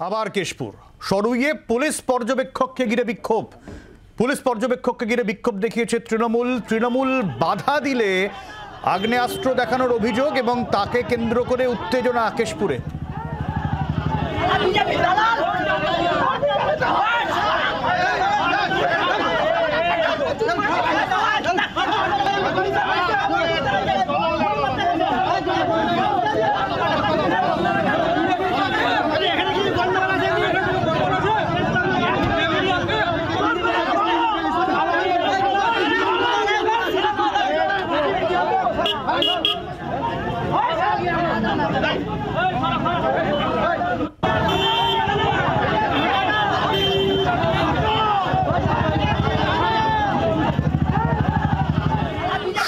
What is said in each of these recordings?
আবার কেশপুর সরুইয়ে পুলিশ পর্যবেক্ষককে ঘিরে বিক্ষোভ। পুলিশ পর্যবেক্ষককে ঘিরে বিক্ষোভ দেখিয়েছে তৃণমূল বাধা দিলে আগ্নেয়াস্ত্র দেখানোর অভিযোগ এবং তাকে কেন্দ্র করে উত্তেজনা কেশপুরে।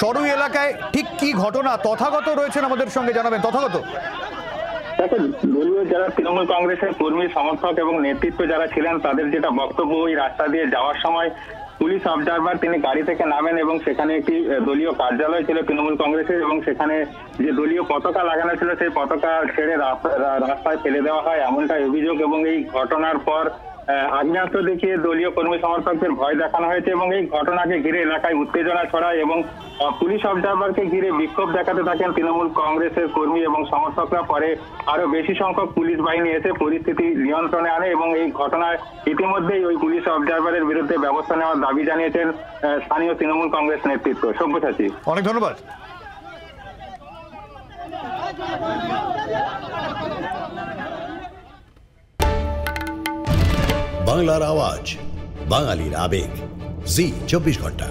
সরুই এলাকায় ঠিক কি ঘটনা তথাগত রয়েছেন আমাদের সঙ্গে, জানাবেন তথাগত। দলীয় যারা তৃণমূল কংগ্রেসের কর্মী সমর্থক এবং নেতৃত্ব যারা ছিলেন তাদের যেটা বক্তব্য, ওই রাস্তা দিয়ে যাওয়ার সময় পুলিশ অবজারভার তিনি গাড়ি থেকে নামেন এবং সেখানে একটি দলীয় কার্যালয় ছিল তৃণমূল কংগ্রেসের এবং সেখানে যে দলীয় পতাকা লাগানো ছিল সেই পতাকা ছেড়ে রাস্তায় ফেলে দেওয়া হয় এমনটাই অভিযোগ। এবং এই ঘটনার পর আগ্নেয়াস্ত্র দেখিয়ে দলীয় কর্মী সমর্থকদের ভয় দেখানো হয়েছে এবং এই ঘটনাকে ঘিরে এলাকায় উত্তেজনা ছড়ায় এবং পুলিশ অবজারভারকে ঘিরে বিক্ষোভ দেখাতে থাকেন তৃণমূল কংগ্রেসের কর্মী এবং সমর্থকরা। পরে আরো বেশি সংখ্যক পুলিশ বাহিনী এসে পরিস্থিতি নিয়ন্ত্রণে আনে এবং এই ঘটনায় ইতিমধ্যেই ওই পুলিশ অবজারভারের বিরুদ্ধে ব্যবস্থা নেওয়ার দাবি জানিয়েছেন স্থানীয় তৃণমূল কংগ্রেস নেতৃত্ব। সব্যসাচী, অনেক ধন্যবাদ। বাংলার আওয়াজ, বাঙালির আবেগ, জি 24 ঘন্টা।